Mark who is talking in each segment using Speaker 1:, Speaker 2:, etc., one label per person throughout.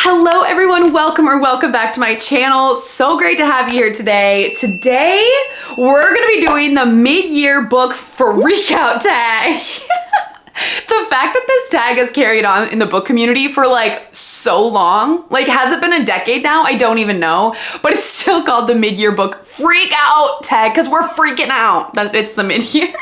Speaker 1: Hello everyone, welcome back to my channel. So great to have you here today. Today, we're gonna be doing the mid-year book freakout tag. The fact that this tag has carried on in the book community for like so long, like has it been a decade now? I don't even know, but it's still called the mid-year book freakout tag because we're freaking out that it's the mid-year.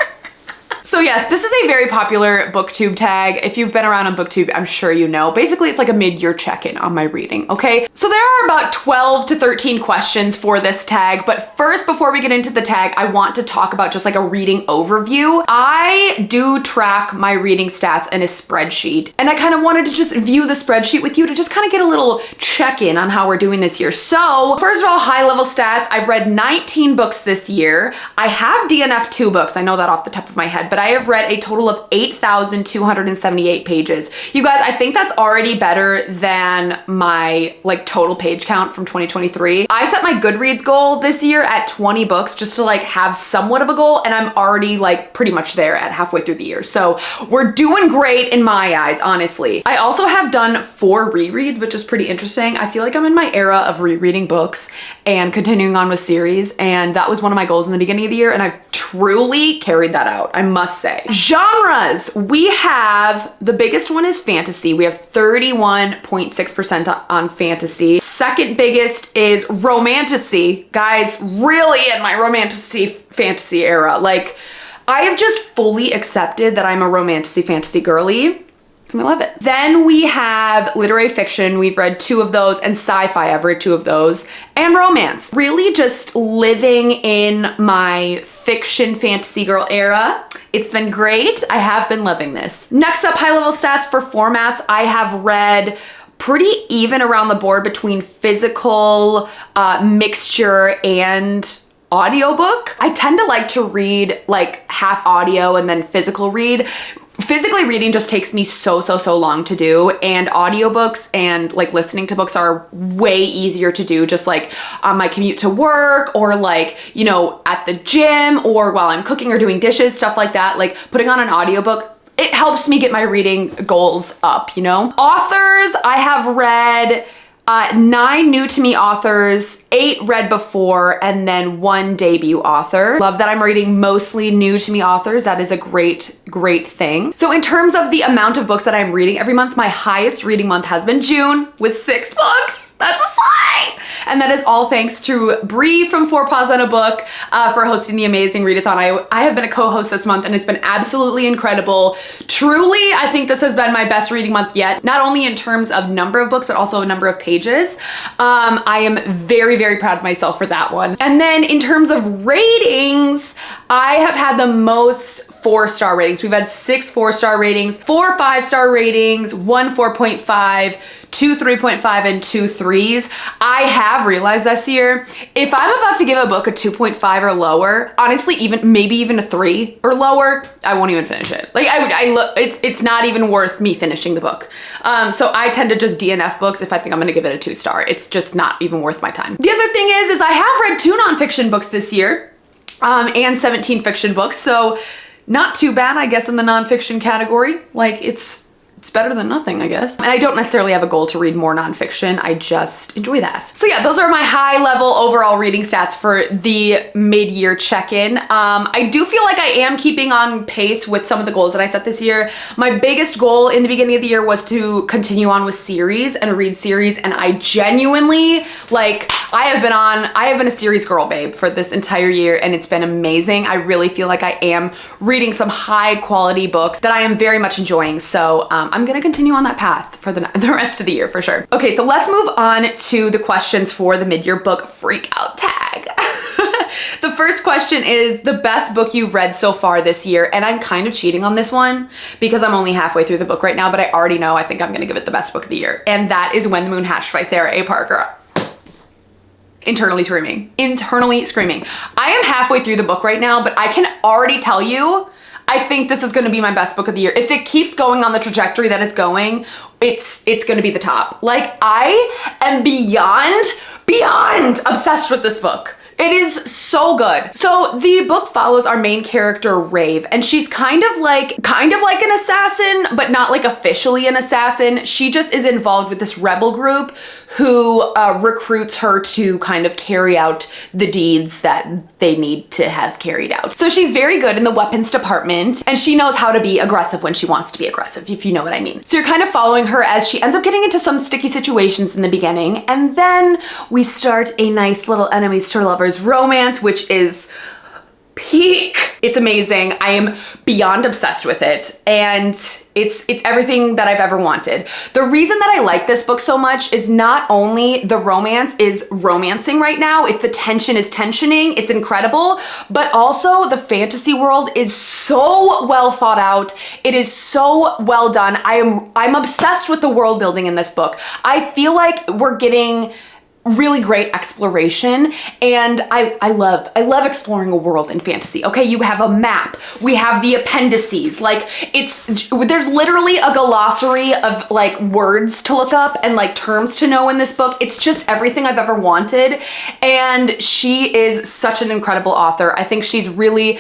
Speaker 1: So yes, this is a very popular booktube tag. If you've been around on booktube, I'm sure you know. Basically, it's like a mid-year check-in on my reading, okay? So there are about 12 to 13 questions for this tag, but first, before we get into the tag, I want to talk about just like a reading overview. I do track my reading stats in a spreadsheet, and I kind of wanted to just view the spreadsheet with you to just kind of get a little check-in on how we're doing this year. So first of all, high-level stats. I've read 19 books this year. I have DNF 2 books. I know that off the top of my head, but I have read a total of 8,278 pages. You guys, I think that's already better than my like total page count from 2023. I set my Goodreads goal this year at 20 books just to like have somewhat of a goal, and I'm already like pretty much there at halfway through the year. So we're doing great in my eyes, honestly. I also have done 4 rereads, which is pretty interesting. I feel like I'm in my era of rereading books and continuing on with series, and that was one of my goals in the beginning of the year, and I've truly carried that out, I must say. Genres, we have, the biggest one is fantasy. We have 31.6% on fantasy. Second biggest is romantasy. Guys, really in my fantasy era. Like, I have just fully accepted that I'm a romantasy fantasy girly. I love it. Then we have literary fiction. We've read 2 of those, and sci-fi. I've read 2 of those, and romance. Really just living in my fiction fantasy girl era. It's been great. I have been loving this. Next up, high-level stats for formats. I have read pretty even around the board between physical, mixture, and audiobook. I tend to like to read like half audio and then physical read. Physically reading just takes me so long to do, and audiobooks and like listening to books are way easier to do just like on my commute to work, or like, you know, at the gym, or while I'm cooking or doing dishes, stuff like that. Like putting on an audiobook, it helps me get my reading goals up, you know? Authors, I have read 9 new to me authors, 8 read before, and then 1 debut author. Love that I'm reading mostly new to me authors. That is a great thing. So in terms of the amount of books that I'm reading every month, my highest reading month has been June with 6 books. That's a slide! And that is all thanks to Bree from 4 Paws on a Book for hosting the amazing readathon. I have been a co-host this month, and it's been absolutely incredible. Truly, I think this has been my best reading month yet, not only in terms of number of books, but also number of pages. I am very proud of myself for that one. And then in terms of ratings, I have had the most 4-star ratings. We've had 6 4-star ratings, 4 5-star ratings, 1 4.5, 2 3.5, and 2 3s. I have realized this year, if I'm about to give a book a 2.5 or lower, honestly, maybe even a 3 or lower, I won't even finish it. Like it's not even worth me finishing the book. So I tend to just DNF books if I think I'm gonna give it a 2-star. It's just not even worth my time. The other thing is I have read 2 nonfiction books this year, and 17 fiction books. So not too bad, I guess, in the nonfiction category. Like it's better than nothing, I guess. And I don't necessarily have a goal to read more nonfiction. I just enjoy that. So yeah, those are my high level overall reading stats for the mid-year check-in. I do feel like I am keeping on pace with some of the goals that I set this year. My biggest goal in the beginning of the year was to continue on with series and read series. And I genuinely, like, I have been a series girl, babe, for this entire year, and it's been amazing. I really feel like I am reading some high quality books that I am very much enjoying. So I'm gonna continue on that path for the rest of the year for sure. Okay, so let's move on to the questions for the mid-year book freakout tag. The first question is the best book you've read so far this year, and I'm kind of cheating on this one because I'm only halfway through the book right now, but I already know I think I'm gonna give it the best book of the year, and that is When the Moon Hatched by Sarah A. Parker. Internally screaming. I am halfway through the book right now, but I can already tell you I think this is gonna be my best book of the year. If it keeps going on the trajectory that it's going, it's gonna be the top. Like, I am beyond obsessed with this book. It is so good. So the book follows our main character, Rave, and she's kind of like an assassin, but not like officially an assassin. She just is involved with this rebel group who recruits her to kind of carry out the deeds that they need to have carried out. So she's very good in the weapons department, and she knows how to be aggressive when she wants to be aggressive, if you know what I mean. So you're kind of following her as she ends up getting into some sticky situations in the beginning, and then we start a nice little enemies to lovers romance, which is peak. It's amazing. I am beyond obsessed with it, and it's everything that I've ever wanted. The reason that I like this book so much is not only the romance is romancing right now, the tension is tensioning, it's incredible, but also the fantasy world is so well thought out. It is so well done. I'm obsessed with the world building in this book. I feel like we're getting really great exploration, and I love exploring a world in fantasy. Okay, you have a map, we have the appendices, like there's literally a glossary of like words to look up and like terms to know in this book. It's just everything I've ever wanted, and she is such an incredible author. I think she's really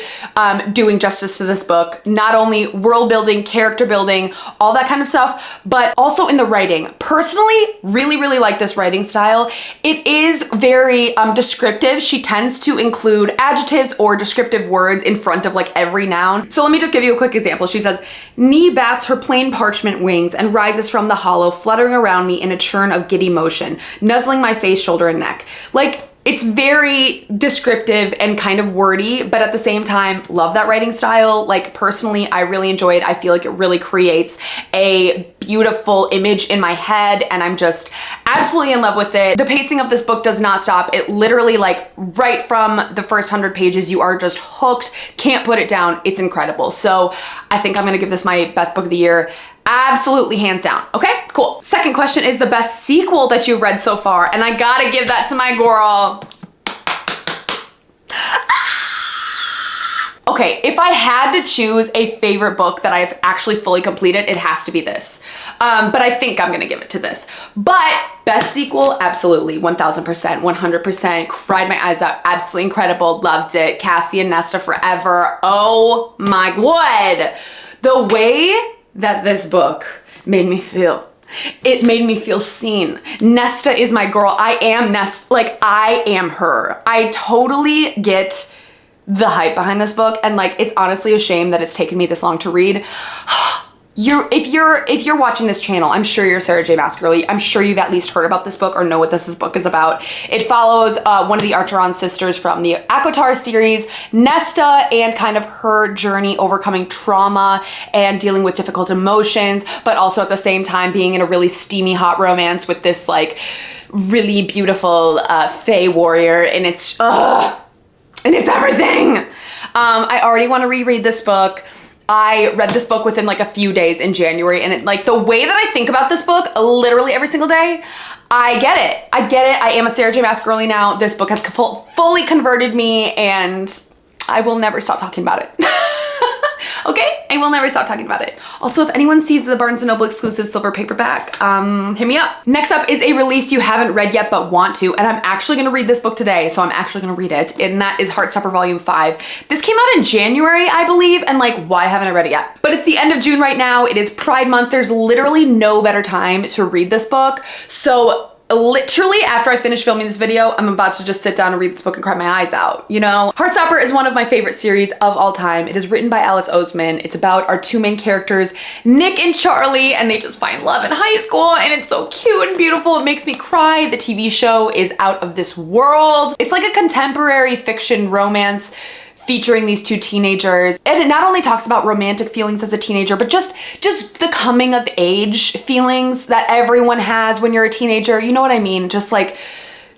Speaker 1: doing justice to this book, not only world building, character building, all that kind of stuff, but also in the writing. Personally, really like this writing style. It is very descriptive. She tends to include adjectives or descriptive words in front of like every noun. So let me just give you a quick example. She says, "Knee bats her plain parchment wings and rises from the hollow, fluttering around me in a churn of giddy motion, nuzzling my face, shoulder, and neck." Like, it's very descriptive and kind of wordy, but at the same time, love that writing style. Like, personally, I really enjoy it. I feel like it really creates a beautiful image in my head, and I'm just absolutely in love with it. The pacing of this book does not stop. It literally, like, right from the first 100 pages, you are just hooked, can't put it down. It's incredible. So I think I'm gonna give this my best book of the year. Absolutely, hands down. Okay, cool. Second question is the best sequel that you've read so far, and I gotta give that to my girl. Okay, if I had to choose a favorite book that I've actually fully completed, it has to be this. But I think I'm gonna give it to this. But best sequel, absolutely, 1000%, 100%, cried my eyes out, absolutely incredible, loved it. Cassie and Nesta forever. Oh my God. The way that this book made me feel. It made me feel seen. Nesta is my girl. I am Nesta, like I am her. I totally get the hype behind this book, and like it's honestly a shame that it's taken me this long to read. If you're watching this channel, I'm sure you're Sarah J. Maas girly. I'm sure you've at least heard about this book or know what this book is about. It follows one of the Archeron sisters from the ACOTAR series, Nesta, and kind of her journey overcoming trauma and dealing with difficult emotions, but also at the same time being in a really steamy hot romance with this like really beautiful fae warrior, and it's everything. I already want to reread this book. I read this book within like a few days in January, and like the way that I think about this book literally every single day, I get it. I am a Sarah J. Maas girly now. This book has fully converted me, and I will never stop talking about it. Okay? I will never stop talking about it. Also, if anyone sees the Barnes & Noble exclusive silver paperback, hit me up. Next up is a release you haven't read yet but want to, and I'm actually gonna read this book today, so I'm actually gonna read it, and that is Heartstopper Volume 5. This came out in January, I believe, and like, why haven't I read it yet? But it's the end of June right now. It is Pride Month. There's literally no better time to read this book. So literally after I finish filming this video, I'm about to just sit down and read this book and cry my eyes out, you know? Heartstopper is one of my favorite series of all time. It is written by Alice Oseman. It's about our two main characters, Nick and Charlie, and they just find love in high school, and it's so cute and beautiful. It makes me cry. The TV show is out of this world. It's like a contemporary fiction romance featuring these two teenagers. And it not only talks about romantic feelings as a teenager, but just the coming of age feelings that everyone has when you're a teenager. You know what I mean? Just like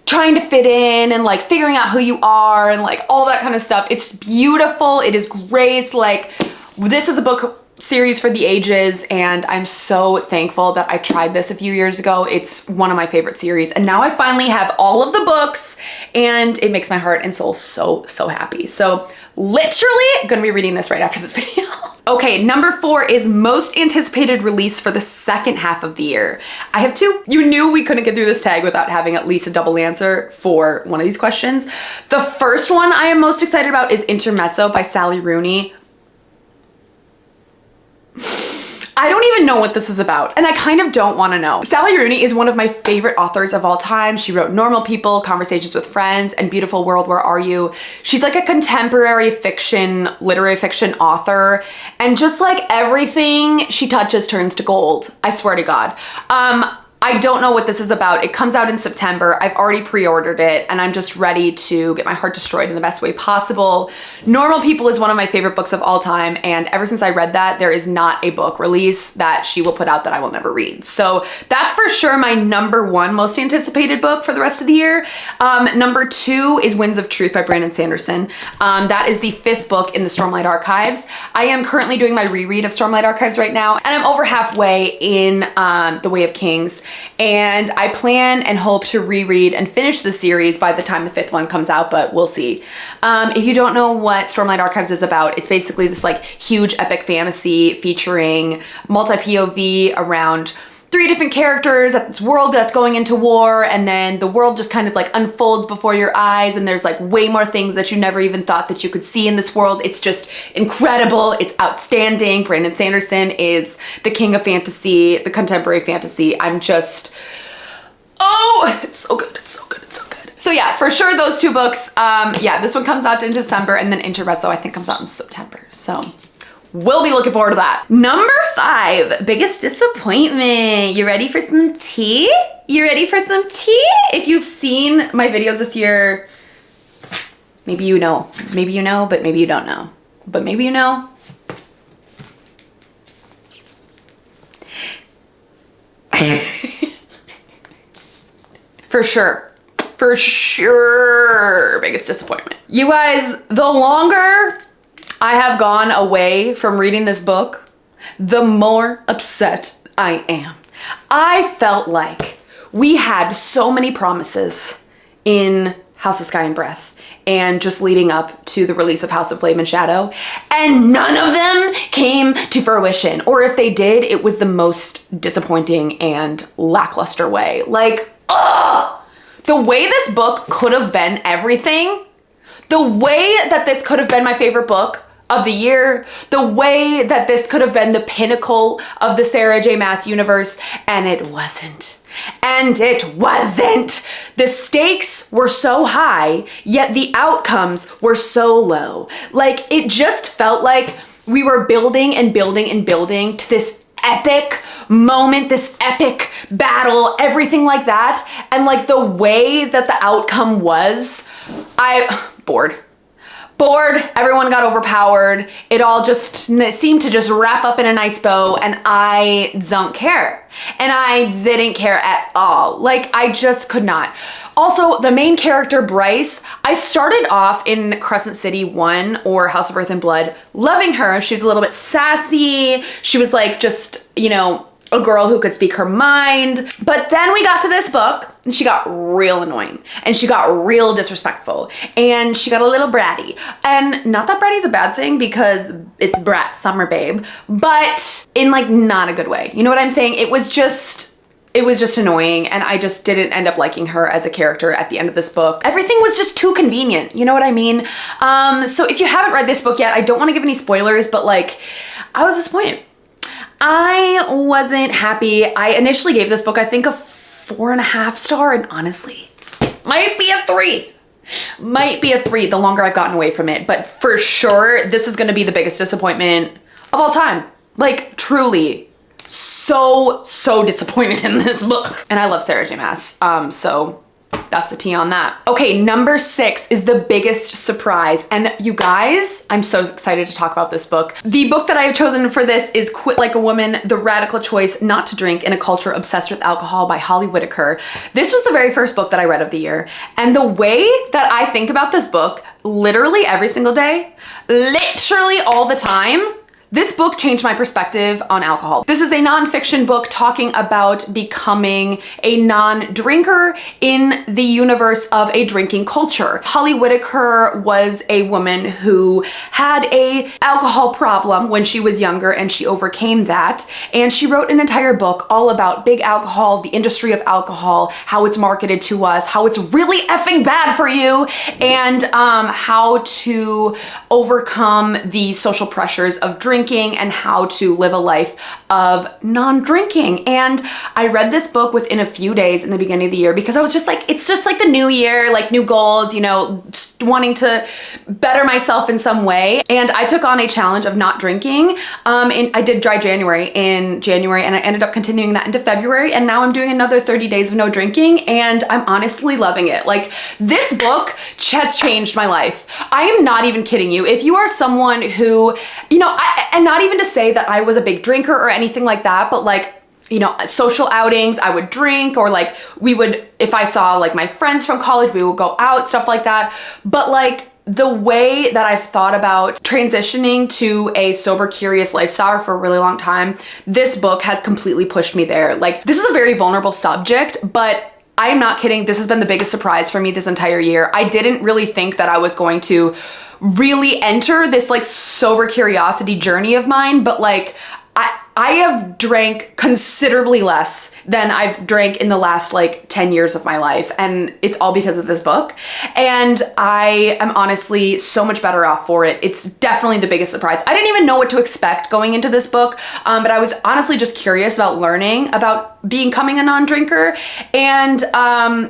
Speaker 1: trying to fit in and like figuring out who you are and like all that kind of stuff. It's beautiful. It is great. Like, this is a book series for the ages, and I'm so thankful that I tried this a few years ago. It's one of my favorite series, and now I finally have all of the books, and it makes my heart and soul so happy. So literally gonna be reading this right after this video. Okay, number 4 is most anticipated release for the second half of the year. I have 2. You knew we couldn't get through this tag without having at least a double answer for one of these questions. The first one I am most excited about is Intermezzo by Sally Rooney. I don't even know what this is about, and I kind of don't want to know. Sally Rooney is one of my favorite authors of all time. She wrote Normal People, Conversations with Friends, and Beautiful World, Where Are You? She's like a contemporary fiction, literary fiction author, and just like everything she touches turns to gold. I swear to God. I don't know what this is about. It comes out in September. I've already pre-ordered it and I'm just ready to get my heart destroyed in the best way possible. Normal People is one of my favorite books of all time, and ever since I read that, there is not a book release that she will put out that I will never read. So that's for sure my number 1 most anticipated book for the rest of the year. Number 2 is Winds of Truth by Brandon Sanderson. That is the 5th book in the Stormlight Archives. I am currently doing my reread of Stormlight Archives right now, and I'm over halfway in The Way of Kings. And I plan and hope to reread and finish the series by the time the 5th one comes out, but we'll see. If you don't know what Stormlight Archives is about, it's basically this like huge epic fantasy featuring multi-POV around 3 different characters at this world that's going into war, and then the world just kind of like unfolds before your eyes, and there's like way more things that you never even thought that you could see in this world. It's just incredible. It's outstanding. Brandon Sanderson is the king of fantasy, the contemporary fantasy. I'm just, oh, it's so good. It's so good. It's so good. So yeah, for sure those 2 books. Yeah, this one comes out in December, and then Intermezzo I think comes out in September. So we'll be looking forward to that. Number 5, biggest disappointment. You ready for some tea? You ready for some tea? If you've seen my videos this year, maybe you know. Maybe you know, but maybe you don't know. But maybe you know. For sure. For sure, biggest disappointment. You guys, the longer I have gone away from reading this book, the more upset I am. I felt like we had so many promises in House of Sky and Breath and just leading up to the release of House of Flame and Shadow, and none of them came to fruition. Or if they did, it was the most disappointing and lackluster way. Like, ugh! The way this book could have been everything, the way that this could have been my favorite book of the year, the way that this could have been the pinnacle of the Sarah J. Maas universe, and it wasn't. And it wasn't. The stakes were so high, yet the outcomes were so low. Like, it just felt like we were building and building and building to this epic moment, this epic battle, everything like that. And like the way that the outcome was, bored. Everyone got overpowered. It all just seemed to just wrap up in a nice bow, and I don't care. And I didn't care at all. Like, I just could not. Also, the main character, Bryce, I started off in Crescent City 1 or House of Earth and Blood loving her. She's a little bit sassy. She was like just, you know, a girl who could speak her mind. But then we got to this book and she got real annoying and she got real disrespectful and she got a little bratty. And not that bratty's a bad thing because it's brat summer babe, but in like not a good way. You know what I'm saying? It was just annoying, and I just didn't end up liking her as a character at the end of this book. Everything was just too convenient, you know what I mean? So if you haven't read this book yet, I don't want to give any spoilers, but like, I was disappointed. I wasn't happy. I initially gave this book, I think, a 4.5 star, and honestly, might be a 3. Might be a 3 the longer I've gotten away from it, but for sure, this is gonna be the biggest disappointment of all time. Like, truly. So disappointed in this book. And I love Sarah J. Maas, so that's the tea on that. Okay, number 6 is the biggest surprise. And you guys, I'm so excited to talk about this book. The book that I have chosen for this is Quit Like a Woman, The Radical Choice Not to Drink in a Culture Obsessed with Alcohol by Holly Whitaker. This was the very first book that I read of the year. And the way that I think about this book, literally every single day, literally all the time, This book changed my perspective on alcohol. This is a nonfiction book talking about becoming a non-drinker in the universe of a drinking culture. Holly Whitaker was a woman who had a alcohol problem when she was younger, and she overcame that. And she wrote an entire book all about big alcohol, the industry of alcohol, how it's marketed to us, how it's really effing bad for you, and how to overcome the social pressures of drinking and how to live a life of non-drinking. And I read this book within a few days in the beginning of the year because I was just like, it's just like the new year, like new goals, you know, wanting to better myself in some way. And I took on a challenge of not drinking. And I did dry January in January, and I ended up continuing that into February. And now I'm doing another 30 days of no drinking, and I'm honestly loving it. Like, this book has changed my life. I am not even kidding you. If you are someone who, you know, and not even to say that I was a big drinker or anything like that, but like, you know, social outings, I would drink, or like we would, if I saw like my friends from college, we would go out, stuff like that. But like, the way that I've thought about transitioning to a sober, curious lifestyle for a really long time, this book has completely pushed me there. Like, this is a very vulnerable subject, but I am not kidding. This has been the biggest surprise for me this entire year. I didn't really think that I was going to really enter this like sober curiosity journey of mine, but like, I have drank considerably less than I've drank in the last like 10 years of my life. And it's all because of this book. And I am honestly so much better off for it. It's definitely the biggest surprise. I didn't even know what to expect going into this book. But I was honestly just curious about learning about becoming a non-drinker. And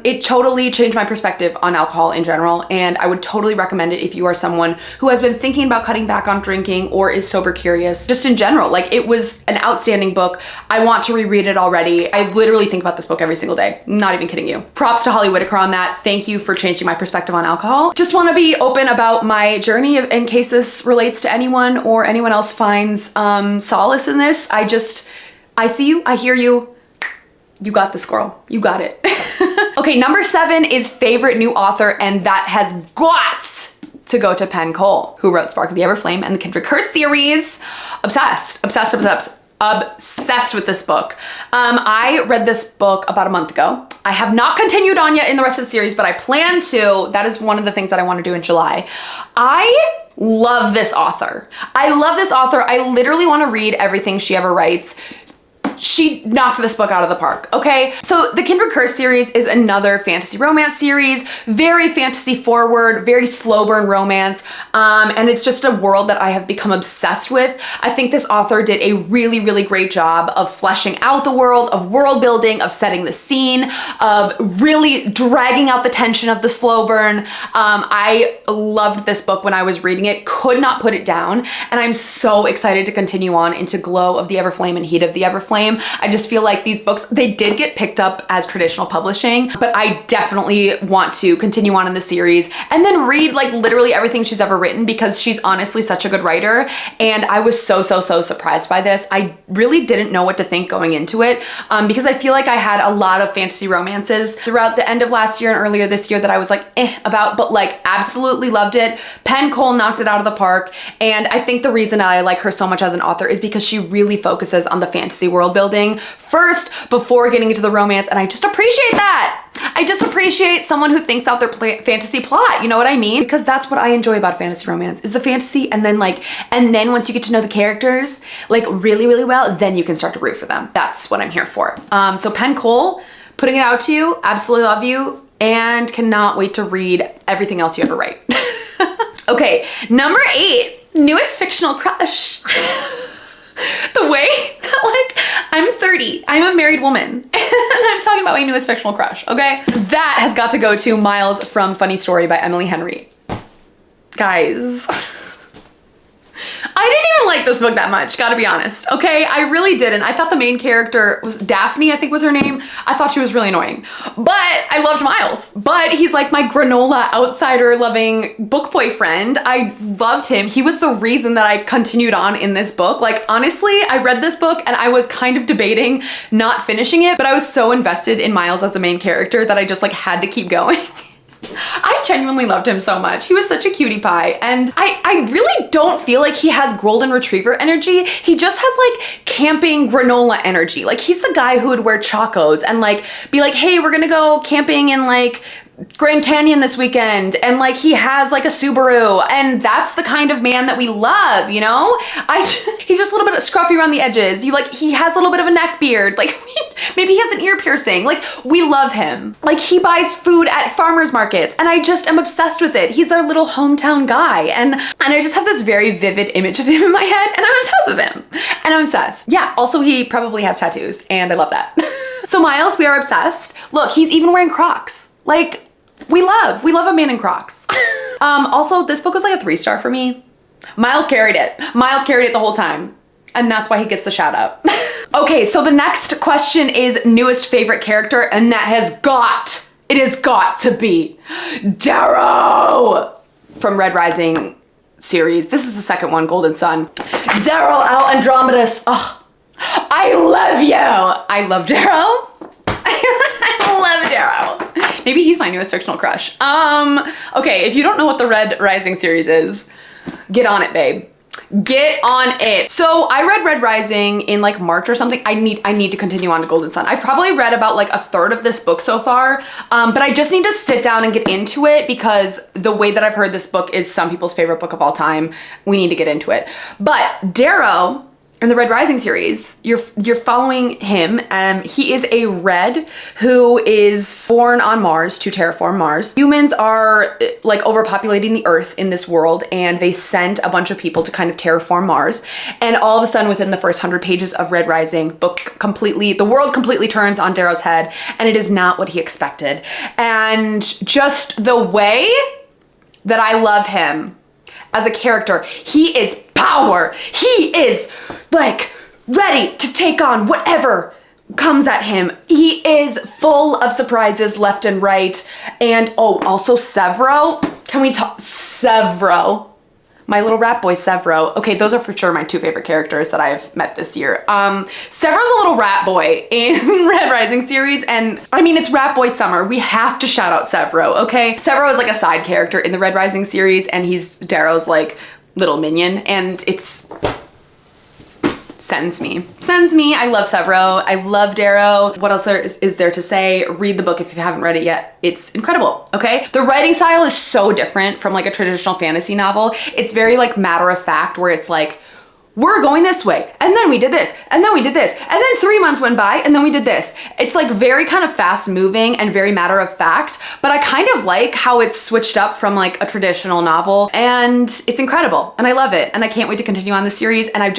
Speaker 1: it totally changed my perspective on alcohol in general. And I would totally recommend it if you are someone who has been thinking about cutting back on drinking or is sober curious, just in general. Like, it was an outstanding book. I want to reread it already. I literally think about this book every single day. Not even kidding you. Props to Holly Whitaker on that. Thank you for changing my perspective on alcohol. Just want to be open about my journey in case this relates to anyone or anyone else finds solace in this. I see you. I hear you. You got this, girl. You got it. Okay, number 7 is favorite new author, and that has got to go to Penn Cole, who wrote Spark of the Everflame and the Kindred Curse series. Obsessed with this book. I read this book about a month ago. I have not continued on yet in the rest of the series, but I plan to. That is one of the things that I want to do in July. I love this author. I literally want to read everything she ever writes. She knocked this book out of the park, okay? So the Kindred Curse series is another fantasy romance series, very fantasy forward, very slow burn romance, and it's just a world that I have become obsessed with. I think this author did a really, really great job of fleshing out the world, of world building, of setting the scene, of really dragging out the tension of the slow burn. I loved this book when I was reading it, could not put it down, and I'm so excited to continue on into Glow of the Everflame and Heat of the Everflame. I just feel like these books, they did get picked up as traditional publishing, but I definitely want to continue on in the series and then read like literally everything she's ever written, because she's honestly such a good writer. And I was so surprised by this. I really didn't know what to think going into it, because I feel like I had a lot of fantasy romances throughout the end of last year and earlier this year that I was like about, but like absolutely loved it. Penn Cole knocked it out of the park. And I think the reason I like her so much as an author is because she really focuses on the fantasy world building first before getting into the romance, and I just appreciate that. I just appreciate someone who thinks out their fantasy plot, you know what I mean? Because that's what I enjoy about fantasy romance, is the fantasy, and then once you get to know the characters like really well, then you can start to root for them. That's what I'm here for. So Penn Cole, putting it out to you, absolutely love you, and cannot wait to read everything else you ever write. Okay, number 8, newest fictional crush. The way that like I'm 30, I'm a married woman, and I'm talking about my newest fictional crush, okay? That has got to go to Miles from Funny Story by Emily Henry. Guys, I didn't even like this book that much, gotta be honest, okay? I really didn't. I thought the main character was Daphne, I think was her name. I thought she was really annoying, but I loved Miles. But he's like my granola outsider loving book boyfriend. I loved him. He was the reason that I continued on in this book. Like, honestly, I read this book and I was kind of debating not finishing it, but I was so invested in Miles as a main character that I just like had to keep going. I genuinely loved him so much. He was such a cutie pie. And I really don't feel like he has golden retriever energy. He just has like camping granola energy. Like he's the guy who would wear chacos and like be like, hey, we're gonna go camping in like Grand Canyon this weekend, and like he has like a Subaru, and that's the kind of man that we love, you know? He's just a little bit scruffy around the edges. He has a little bit of a neck beard. Like maybe he has an ear piercing. Like we love him. Like he buys food at farmers markets, and I just am obsessed with it. He's our little hometown guy, and I just have this very vivid image of him in my head, and I'm obsessed with him. And I'm obsessed. Yeah, also he probably has tattoos, and I love that. So Miles, we are obsessed. Look, he's even wearing Crocs. Like, we love a man in Crocs. Also, this book was like a 3-star for me. Miles carried it. Miles carried it the whole time. And that's why he gets the shout out. Okay, so the next question is newest favorite character, and that has got to be Darrow from Red Rising series. This is the second one, Golden Sun. Darrow out Andromedus. Oh, I love you. I love Darrow. I love Darrow. Maybe he's my newest fictional crush. Okay, if you don't know what the Red Rising series is, get on it, babe. Get on it. So I read Red Rising in like March or something. I need to continue on to Golden Sun. I've probably read about like a third of this book so far, but I just need to sit down and get into it because the way that I've heard this book is some people's favorite book of all time. We need to get into it. But Darrow in the Red Rising series, you're following him. He is a Red who is born on Mars to terraform Mars. Humans are like overpopulating the Earth in this world, and they sent a bunch of people to kind of terraform Mars. And all of a sudden, within the first 100 pages of Red Rising, the world completely turns on Darrow's head, and it is not what he expected. And just the way that I love him as a character, he is power. He is like ready to take on whatever comes at him. He is full of surprises left and right. And oh, also Severo. Can we talk Severo? My little rat boy Severo. Okay, those are for sure my two favorite characters that I've met this year. Severo's a little rat boy in Red Rising series, and I mean, it's rat boy summer. We have to shout out Severo, okay? Severo is like a side character in the Red Rising series, and he's Darrow's like little minion, and it's sends me. I love Severo. I love Darrow. What else is there to say? Read the book if you haven't read it yet. It's incredible, okay? The writing style is so different from like a traditional fantasy novel. It's very like matter of fact, where it's like, we're going this way, and then we did this, and then we did this, and then 3 months went by, and then we did this. It's like very kind of fast moving and very matter of fact, but I kind of like how it's switched up from like a traditional novel, and it's incredible, and I love it, and I can't wait to continue on the series, and I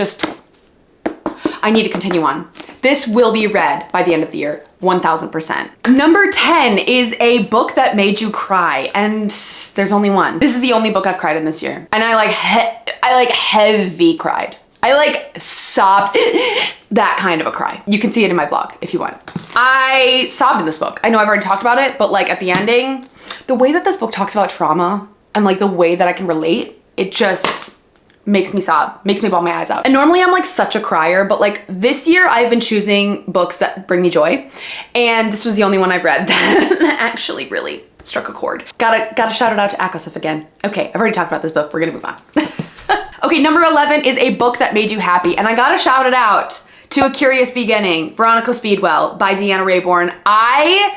Speaker 1: need to continue on. This will be read by the end of the year, 1000%. Number 10 is a book that made you cry, and there's only one. This is the only book I've cried in this year, and I like heavy cried. I like sobbed, that kind of a cry. You can see it in my vlog if you want. I sobbed in this book. I know I've already talked about it, but like at the ending, the way that this book talks about trauma and like the way that I can relate, it just makes me sob, makes me bawl my eyes out. And normally I'm like such a crier, but like this year I've been choosing books that bring me joy. And this was the only one I've read that actually really struck a chord. Gotta shout it out to Akosif again. Okay, I've already talked about this book. We're gonna move on. Okay, number 11 is a book that made you happy. And I gotta shout it out to A Curious Beginning, Veronica Speedwell by Deanna Raybourn. I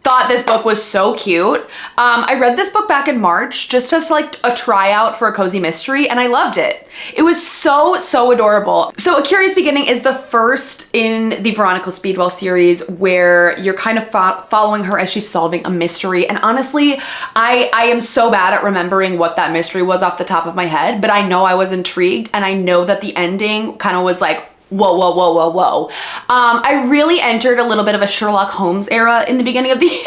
Speaker 1: thought this book was so cute. I read this book back in March just as like a tryout for a cozy mystery, and I loved it. It was so adorable. So A Curious Beginning is the first in the Veronica Speedwell series where you're kind of following her as she's solving a mystery. And honestly, I am so bad at remembering what that mystery was off the top of my head, but I know I was intrigued, and I know that the ending kind of was like, whoa. I really entered a little bit of a Sherlock Holmes era in the beginning of the year.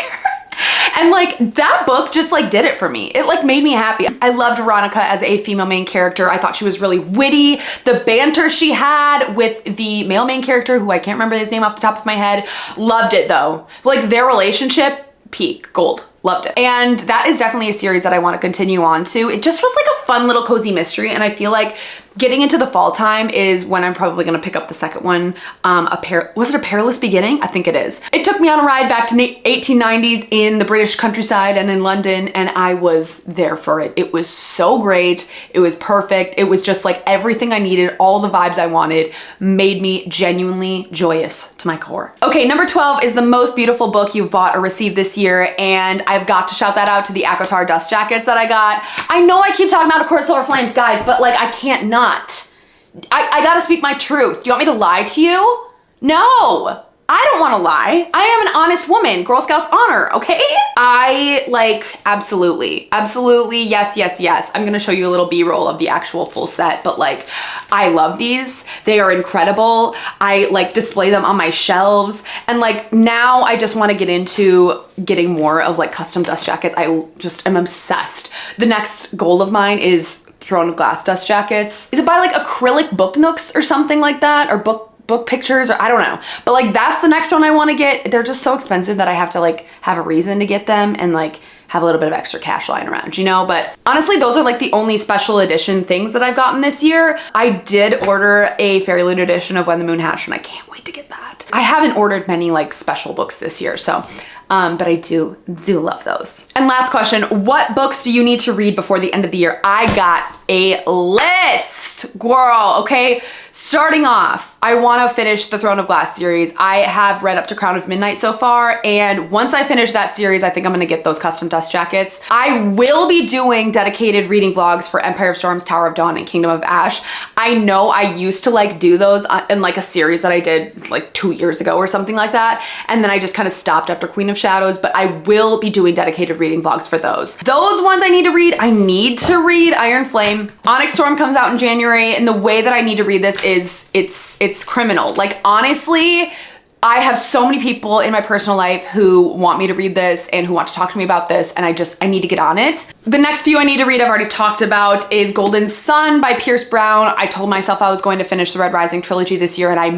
Speaker 1: And like that book just like did it for me. It like made me happy. I loved Veronica as a female main character. I thought she was really witty. The banter she had with the male main character, who I can't remember his name off the top of my head, loved it though. Like their relationship, peak, gold. Loved it. And that is definitely a series that I want to continue on to. It just was like a fun little cozy mystery, and I feel like getting into the fall time is when I'm probably gonna pick up the second one. Was it A Perilous Beginning? I think it is. It took me on a ride back to 1890s in the British countryside and in London, and I was there for it. It was so great. It was perfect. It was just like everything I needed, all the vibes I wanted, made me genuinely joyous to my core. Okay, number 12 is the most beautiful book you've bought or received this year, and I've got to shout that out to the Akotar dust jackets that I got. I know I keep talking about A Court of Silver Flames, guys, but like I can't not. I gotta speak my truth. Do you want me to lie to you? No, I don't want to lie. I am an honest woman. Girl Scouts honor, okay? I like, absolutely, yes, yes, yes. I'm gonna show you a little B-roll of the actual full set, but like, I love these. They are incredible. I like display them on my shelves, and like now I just want to get into getting more of like custom dust jackets. I just am obsessed. The next goal of mine is Throne of Glass dust jackets. Is it by like Acrylic Book Nooks or something like that? Or book pictures, or I don't know. But like that's the next one I want to get. They're just so expensive that I have to like have a reason to get them and like have a little bit of extra cash lying around, you know? But honestly, those are like the only special edition things that I've gotten this year. I did order a Fairy Loot edition of When the Moon Hatched, and I can't wait to get that. I haven't ordered many like special books this year, so but I do love those. And last question, what books do you need to read before the end of the year? I got a list, girl, okay? Starting off, I want to finish the Throne of Glass series. I have read up to Crown of Midnight so far, and once I finish that series, I think I'm gonna get those custom dust jackets. I will be doing dedicated reading vlogs for Empire of Storms, Tower of Dawn, and Kingdom of Ash. I know I used to like do those in like a series that I did like 2 years ago or something like that, and then I just kind of stopped after Queen of Shadows, but I will be doing dedicated reading vlogs for those. Those ones I need to read Iron Flame. Onyx Storm comes out in January, and the way that I need to read this is it's criminal. Like honestly, I have so many people in my personal life who want me to read this and who want to talk to me about this, and I need to get on it. The next few I need to read I've already talked about is Golden Sun by Pierce Brown. I told myself I was going to finish the Red Rising trilogy this year, and I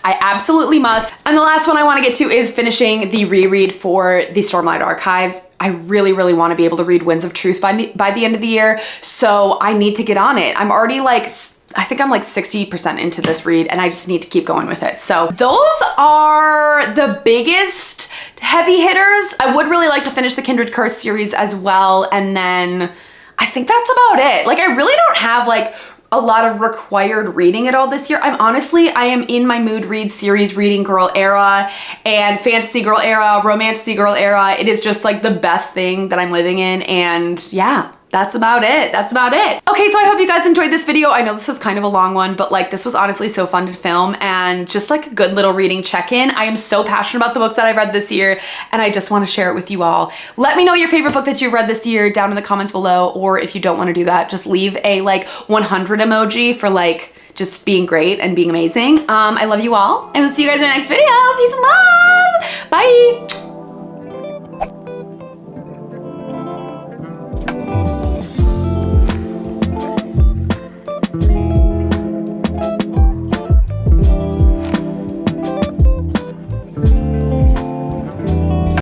Speaker 1: absolutely must. And the last one I want to get to is finishing the reread for the Stormlight Archives. I really want to be able to read Winds of Truth by the end of the year, so I need to get on it. I'm already like, I think I'm like 60% into this read, and I just need to keep going with it. So those are the biggest heavy hitters. I would really like to finish the Kindred Curse series as well, and then I think that's about it. Like I really don't have like a lot of required reading at all this year. I am in my mood read series reading girl era and fantasy girl era, romantasy girl era. It is just like the best thing that I'm living in, and yeah. That's about it. Okay, so I hope you guys enjoyed this video. I know this was kind of a long one, but like this was honestly so fun to film and just like a good little reading check-in. I am so passionate about the books that I've read this year, and I just want to share it with you all. Let me know your favorite book that you've read this year down in the comments below, or if you don't want to do that, just leave a like 100 emoji for like just being great and being amazing. I love you all, and we'll see you guys in my next video. Peace and love. Bye.